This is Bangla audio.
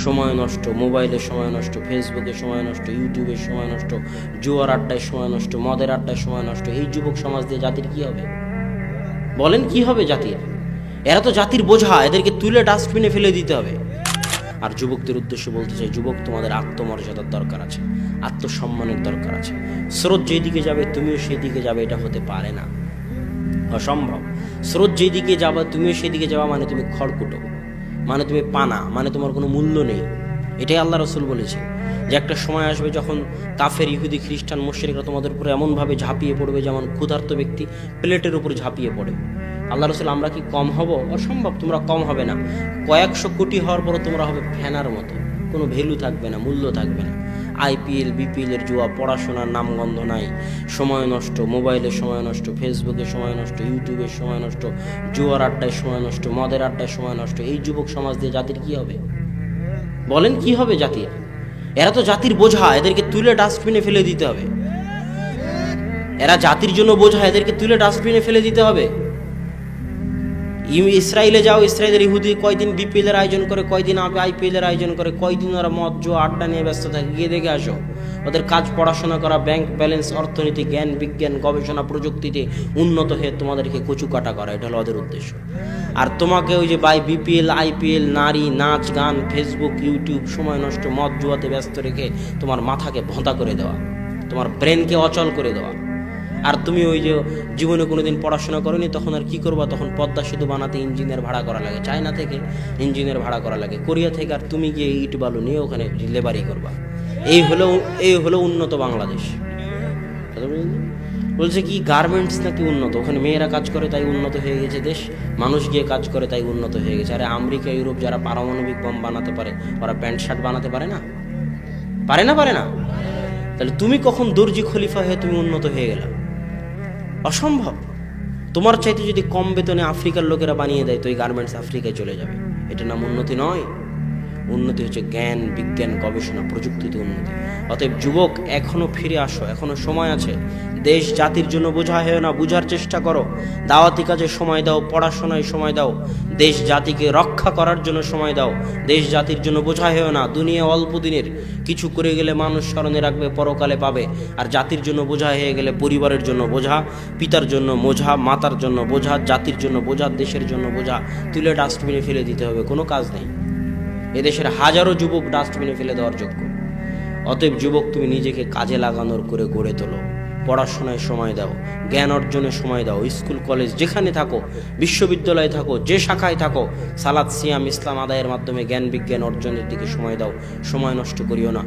সময় নষ্ট, মোবাইলে সময় নষ্ট, ফেসবুকে সময় নষ্ট, ইউটিউবে সময় নষ্ট, জুয়ার আড্ডায় সময় নষ্ট, মদের আড্ডায় সময় নষ্ট। এই যুবক সমাজ দিয়ে জাতির কি হবে? বলেন কি হবে জাতির? এরা তো জাতির বোঝা, এদেরকে তুলে ডাস্টবিনে ফেলে দিতে হবে। আর যুবকদের উদ্দেশ্যে বলতে চাই, যুবক, তোমাদের আত্মমর্যাদার দরকার আছে, আত্মসম্মানের দরকার আছে। স্রোত যেদিকে যাবে তুমিও সেদিকে যাবে, এটা হতে পারে না, অসম্ভব। স্রোত যেদিকে যাবে তুমিও সেদিকে যাওয়া মানে তুমি খড়কুটো, মানে তুমি পানা, মানে তোমার কোনো মূল্য নেই। এটাই আল্লাহ রসুল বলেছে যে একটা সময় আসবে যখন কাফের, ইহুদি, খ্রিস্টান, মুশরিকরা তোমাদের উপরে এমনভাবে ঝাঁপিয়ে পড়বে যেমন ক্ষুধার্ত ব্যক্তি প্লেটের উপর ঝাঁপিয়ে পড়ে। আল্লাহ রসুল, আমরা কি কম হব? অসম্ভব, তোমরা কম হবে না। কয়েকশো কোটি হওয়ার পরও তোমরা হবে ফেনার মতো, কোনো ভ্যালু থাকবে না, মূল্য থাকবে না। আইপিএল, বিপিএলের জুয়া, পড়াশোনার নামগন্ধ নাই, সময় নষ্ট, মোবাইলে সময় নষ্ট, ফেসবুকে সময় নষ্ট, ইউটিউবে সময় নষ্ট, জুয়ার আড্ডায় সময় নষ্ট, মদের আড্ডায় সময় নষ্ট। এই যুবক সমাজ দিয়ে জাতির কি হবে? বলেন কি হবে জাতির? এরা তো জাতির বোঝা, এদেরকে তুলে ডাস্টবিনে ফেলে দিতে হবে। এরা জাতির জন্য বোঝা, এদেরকে তুলে ডাস্টবিনে ফেলে দিতে হবে। ইসরায়েলে যাও, ইসরায়েলের ইহুদি কয়দিন বিপিএল এর আয়োজন করে, কয়দিন আইপিএল এর আয়োজন করে, কয়দিন ওরা মদ জুয়া আড্ডা নিয়ে ব্যস্ত থাকে, গিয়ে দেখে আসো। ওদের কাজ পড়াশোনা করা, ব্যাংক ব্যালেন্স, অর্থনীতি, জ্ঞান বিজ্ঞান, গবেষণা, প্রযুক্তিতে উন্নত হয়ে তোমাদেরকে কচুকাটা করা, এটা হলো ওদের উদ্দেশ্য। আর তোমাকে ওই যে বিপিএল, আইপিএল, নারী, নাচ, গান, ফেসবুক, ইউটিউব, সময় নষ্ট, মদ জুয়াতে ব্যস্ত রেখে তোমার মাথাকে ভোঁতা করে দেওয়া, তোমার ব্রেনকে অচল করে দেওয়া। আর তুমি ওই যে জীবনে কোনোদিন পড়াশোনা করোনি, তখন আর কি করবা? তখন পদ্মা সেতু বানাতে ইঞ্জিনিয়ার ভাড়া করা লাগে, চায়না থেকে ইঞ্জিনিয়ার ভাড়া করা লাগে, কোরিয়া থেকে, আর তুমি গিয়ে ইট বালু নিয়ে ওখানে লেবারি করবা। এই হলো উন্নত বাংলাদেশ। বলছে কি গার্মেন্টস নাকি উন্নত, ওখানে মেয়েরা কাজ করে তাই উন্নত হয়ে গেছে দেশ, মানুষ গিয়ে কাজ করে তাই উন্নত হয়ে গেছে। আরে আমেরিকা, ইউরোপ যারা পারমাণবিক বম বানাতে পারে, ওরা প্যান্ট শার্ট বানাতে পারে না? পারে না, পারে না? তাহলে তুমি কখন দর্জি খলিফা হয়ে তুমি উন্নত হয়ে গেলা? অসম্ভব। তোমার চাইতে যদি কম বেতনে আফ্রিকার লোকেরা বানিয়ে দেয়, তো এই গার্মেন্টস আফ্রিকায় চলে যাবে। এটা নাম উন্নতি নয়। উন্নতি হচ্ছে জ্ঞান বিজ্ঞান, গবেষণা, প্রযুক্তিতে উন্নতি। অতএব যুবক, এখনো ফিরে আসো, এখনো সময় আছে। দেশ জাতির জন্য বোঝা হয় না, বুঝার চেষ্টা করো। দাওয়াতি কাজে সময় দাও, পড়াশোনায় সময় দাও, দেশ জাতিকে রক্ষা করার জন্য সময় দাও। দেশ জাতির জন্য বোঝা হয় না। দুনিয়া অল্প দিনের, কিছু করে গেলে মানুষ স্মরণে রাখবে, পরকালে পাবে। আর জাতির জন্য বোঝা হয়ে গেলে পরিবারের জন্য বোঝা, পিতার জন্য বোঝা, মাতার জন্য বোঝা, জাতির জন্য বোঝা, দেশের জন্য বোঝা, তুলে ডাস্টবিনে ফেলে দিতে হবে। কোনো কাজ নেই। এদেশের হাজারো যুবক ডাস্টবিনে ফেলে দেওয়ার যোগ্য। অতএব যুবক, তুমি নিজেকে কাজে লাগানোর করে গড়ে তোলো, পড়াশোনায় সময় দাও, জ্ঞান অর্জনে সময় দাও। স্কুল কলেজ যেখানে থাকো, বিশ্ববিদ্যালয়ে থাকো, যে শাখায় থাকো, সালাত, সিয়াম, ইসলাম আদায়ের মাধ্যমে জ্ঞান বিজ্ঞান অর্জনের দিকে সময় দাও। সময় নষ্ট করিও না।